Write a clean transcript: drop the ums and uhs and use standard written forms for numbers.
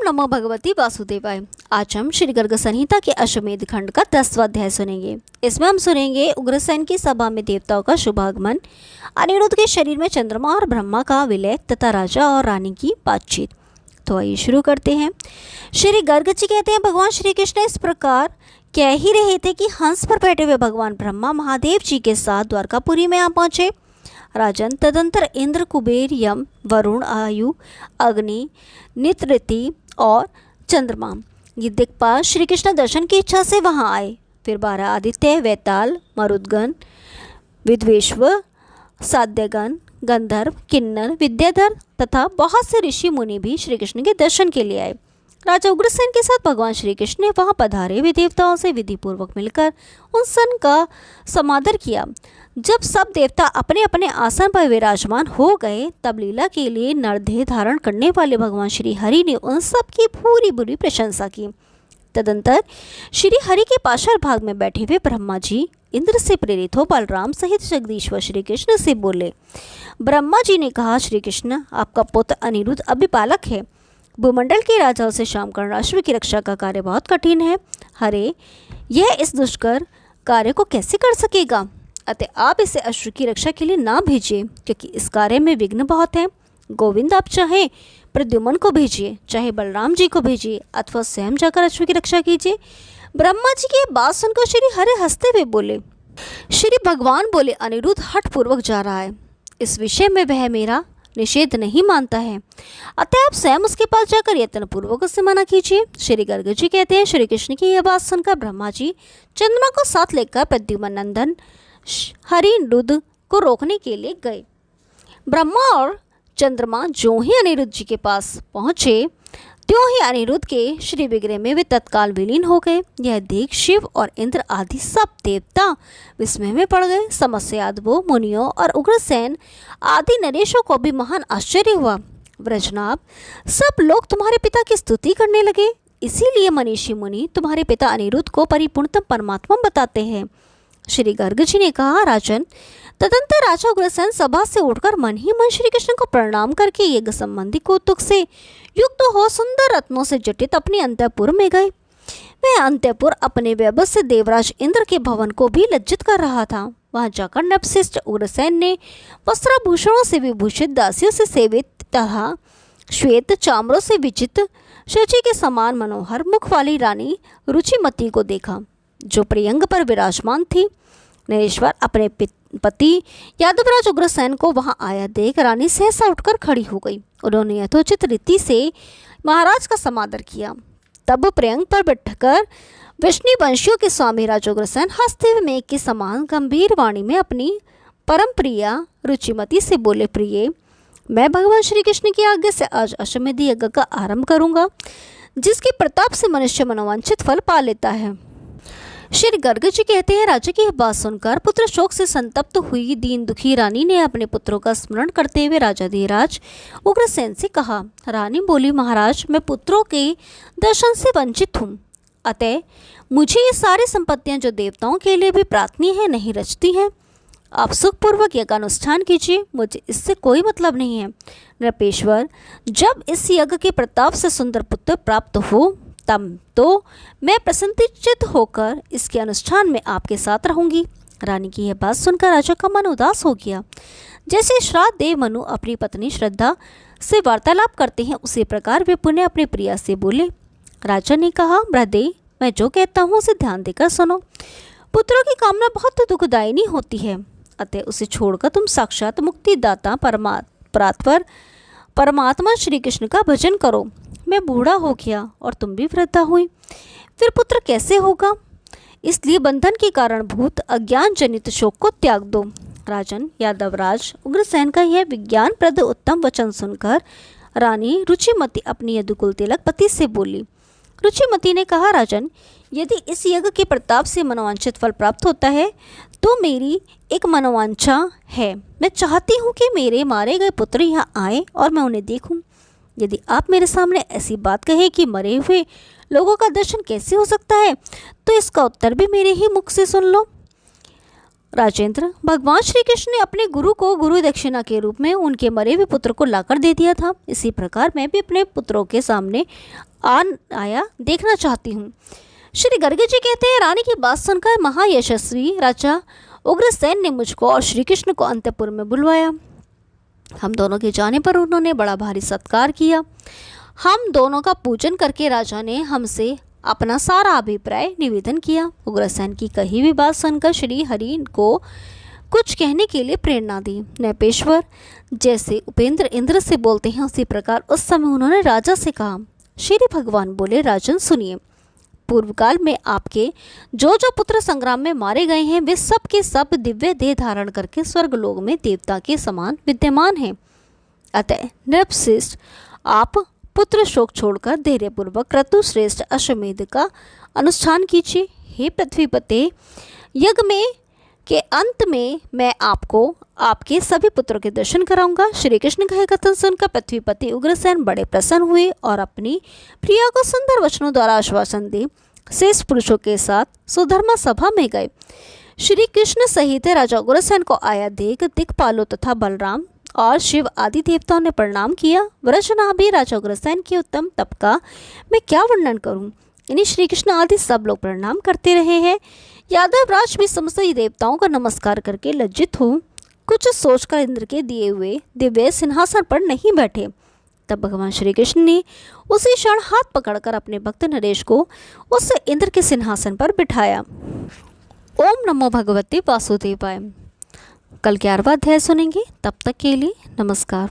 नमो भगवती वासुदेवाय। आज हम श्री गर्ग संहिता के अश्वमेध खंड का 10वां अध्याय सुनेंगे। इसमें हम सुनेंगे उग्रसेन की सभा में देवताओं का शुभागमन, अनिरुद्ध के शरीर में चंद्रमा और ब्रह्मा का विलय तथा राजा और रानी की बातचीत। तो आइए शुरू करते हैं। श्री गर्ग जी कहते हैं, भगवान श्री कृष्ण इस प्रकार कह ही रहे थे कि हंस पर बैठे हुए भगवान ब्रह्मा महादेव जी के साथ द्वारकापुरी में आ पहुँचे। राजन, तदंतर इंद्र, कुबेर, यम, वरुण, आयु, अग्नि, नित्रति और चंद्रमा ये दिक्पाल श्री कृष्ण दर्शन की इच्छा से वहां आए। फिर 12 आदित्य, वैताल, मरुदगण, विद्वेश्वर, साध्यगण, गंधर्व, किन्नर, विद्याधर तथा बहुत से ऋषि मुनि भी श्री कृष्ण के दर्शन के लिए आए। राजा उग्रसेन के साथ भगवान श्री कृष्ण ने वहां पधारे हुए देवताओं से विधि पूर्वक मिलकर उन सन का समादर किया। जब सब देवता अपने अपने आसन पर विराजमान हो गए, तब लीला के लिए नरदेह धारण करने वाले भगवान श्री हरि ने उन सब की पूरी बुरी प्रशंसा की। तदंतर श्री हरि के पाशर भाग में बैठे हुए ब्रह्मा जी इंद्र से प्रेरित हो बलराम सहित जगदीश्वर श्री कृष्ण से बोले। ब्रह्मा जी ने कहा, श्री कृष्ण, आपका पुत्र अनिरुद्ध अभी बालक है। भूमंडल के राजाओं से शाम कर्ण अश्व की रक्षा का कार्य बहुत कठिन है। हरे, यह इस दुष्कर कार्य को कैसे कर सकेगा? अतः आप इसे अश्व की रक्षा के लिए ना भेजिए, क्योंकि इस कार्य में विघ्न बहुत है। गोविंद, आप चाहे प्रद्युम्न को भेजिए, चाहे बलराम जी को भेजिए, अथवा स्वयं जाकर अश्व की रक्षा कीजिए। ब्रह्मा जी की बात सुनकर श्री हरि हंसते हुए बोले। श्री भगवान बोले, अनिरुद्ध हठ पूर्वक जा रहा है, इस विषय में वह मेरा निषेध नहीं मानता है, अतः आप स्वयं उसके पास जाकर यत्न पूर्वक उससे मना कीजिए। श्री गर्ग जी कहते हैं, श्री कृष्ण की यह बात सुनकर ब्रह्मा जी चंद्रमा को साथ लेकर प्रद्युम्न नंदन हरिरुद्ध को रोकने के लिए गए। ब्रह्मा और चंद्रमा जो ही अनिरुद्ध जी के पास पहुंचे, त्यों ही अनिरुद्ध के श्री विग्रह में वे तत्काल विलीन हो गए। यह देख शिव और इंद्र आदि सब देवता विस्मय में पड़ गए। समस्त यादवों, मुनियों और उग्रसेन आदि नरेशों को भी महान आश्चर्य हुआ। व्रजनाभ, सब लोग तुम्हारे पिता की स्तुति करने लगे, इसीलिए मनीषी मुनि तुम्हारे पिता अनिरुद्ध को परिपूर्णतम परमात्मा बताते हैं। श्री गर्ग जी ने कहा, राजन, तदंतर राजा उग्रसेन सभा से उठकर मन ही मन श्री कृष्ण को प्रणाम करके यज्ञ संबंधी कौतुक से युक्त हो सुंदर रत्नों से जटित अपने अंतःपुर में गए। वह अंतःपुर अपने वैभव से देवराज इंद्र के भवन को भी लज्जित कर रहा था। वहां जाकर नवशिष्ट उग्रसेन ने वस्त्राभूषणों से विभूषित दासियों से सेवित तथा श्वेत चामरों से विचित शची के समान मनोहर मुख वाली रानी रुचिमती को देखा, जो प्रियंग पर विराजमान थी। नरेश्वर अपने पति यादवराज उग्रसेन को वहां आया देख रानी सहसा उठकर खड़ी हो गई। उन्होंने यथोचित रीति से महाराज का समादर किया। तब प्रियंग पर बैठकर विष्णु वंशियों के स्वामी राजा उग्रसेन हंसते हुए मेघ के समान गंभीर वाणी में अपनी परम प्रिया रुचिमती से बोले, प्रिय, मैं भगवान श्री कृष्ण की आज्ञा से आज अश्वमेध यज्ञ का आरंभ करूंगा, जिसके प्रताप से मनुष्य मनोवांछित फल पा लेता है। श्री गर्ग जी कहते हैं, राजा की यह बात सुनकर पुत्र शोक से संतप्त हुई दीन दुखी रानी ने अपने पुत्रों का स्मरण करते हुए राजा धीराज उग्रसेन से कहा। रानी बोली, महाराज, मैं पुत्रों के दर्शन से वंचित हूँ, अतः मुझे ये सारी संपत्तियाँ जो देवताओं के लिए भी प्रार्थनीय है नहीं रचती हैं। आप सुखपूर्वक यज्ञ अनुष्ठान कीजिए, मुझे इससे कोई मतलब नहीं है। नृपेश्वर, जब इस यज्ञ के प्रताप से सुंदर पुत्र प्राप्त हो, तब तो मैं प्रसन्नचित्त होकर इसके अनुष्ठान में आपके साथ रहूंगी। रानी की यह बात सुनकर राजा का मन उदास हो गया। जैसे श्राद्ध देव मनु अपनी पत्नी श्रद्धा से वार्तालाप करते हैं, उसी प्रकार वे पुण्य अपनी प्रिया से बोले। राजा ने कहा, ब्रदे, मैं जो कहता हूँ उसे ध्यान देकर सुनो। पुत्रों की कामना बहुत दुखदायिनी होती है, अतः उसे छोड़कर तुम साक्षात मुक्तिदाता परमात्मा श्री कृष्ण का भजन करो। मैं बूढ़ा हो गया और तुम भी वृद्धा हुई, फिर पुत्र कैसे होगा? इसलिए बंधन के कारण भूत अज्ञान जनित शोक को त्याग दो। राजन, यादवराज उग्रसेन का यह विज्ञानप्रद उत्तम वचन सुनकर रानी रुचिमती अपनी यदुकुल तिलक पति से बोली। रुचिमती ने कहा, राजन, यदि इस यज्ञ के प्रताप से मनोवांछित फल प्राप्त होता है, तो मेरी एक मनोवांछा है। मैं चाहती हूँ कि मेरे मारे गए पुत्र यहाँ आए और मैं उन्हें देखूँ। यदि आप मेरे सामने ऐसी बात कहें कि मरे हुए लोगों का दर्शन कैसे हो सकता है, तो इसका उत्तर भी मेरे ही मुख से सुन लो। राजेंद्र, भगवान श्री कृष्ण ने अपने गुरु को गुरु दक्षिणा के रूप में उनके मरे हुए पुत्र को लाकर दे दिया था। इसी प्रकार मैं भी अपने पुत्रों के सामने आया देखना चाहती हूँ। श्री गर्ग जी कहते हैं, रानी की बात सुनकर महायशस्वी राजा उग्रसेन ने मुझको और श्री कृष्ण को अंतपुर में बुलवाया। हम दोनों के जाने पर उन्होंने बड़ा भारी सत्कार किया। हम दोनों का पूजन करके राजा ने हमसे अपना सारा अभिप्राय निवेदन किया। उग्रसेन की कही हुई बात सुनकर श्री हरि को कुछ कहने के लिए प्रेरणा दी। नैपेश्वर जैसे उपेंद्र इंद्र से बोलते हैं, उसी प्रकार उस समय उन्होंने राजा से कहा। श्री भगवान बोले, राजन सुनिए, पूर्व काल में आपके जो जो पुत्र संग्राम में मारे गए हैं वे सब के सब दिव्य देह धारण करके स्वर्गलोक में देवता के समान विद्यमान हैं। अतः नृपश्रेष्ठ, आप पुत्र शोक छोड़कर धैर्यपूर्वक क्रतुश्रेष्ठ अश्वमेध का अनुष्ठान कीजिए। हे पृथ्वीपते, यज्ञ में के अंत में मैं आपको आपके सभी पुत्रों के दर्शन कराऊंगा। श्री कृष्ण का कथन सुनकर पृथ्वीपति उग्रसेन बड़े प्रसन्न हुए और अपनी प्रिया को सुंदर वचनों द्वारा आश्वासन दे श्रेष्ठ पुरुषों के साथ सुधर्मा सभा में गए। श्री कृष्ण सहित राजा उग्रसेन को आया देख दिक्पालों तथा बलराम और शिव आदि देवताओं ने प्रणाम किया। व्रजनाभि राजा उग्रसेन के उत्तम तप का मैं क्या वर्णन करूं। इन्हीं श्री कृष्ण आदि सब लोग प्रणाम करते रहे हैं। यादव राज भी समस्त देवताओं का नमस्कार करके लज्जित हो कुछ सोचकर इंद्र के दिए हुए दिव्य सिंहासन पर नहीं बैठे। तब भगवान श्री कृष्ण ने उसी क्षण हाथ पकड़कर अपने भक्त नरेश को उस इंद्र के सिंहासन पर बिठाया। ओम नमो भगवते वासुदेवाय। कल 11वां अध्याय सुनेंगे। तब तक के लिए नमस्कार।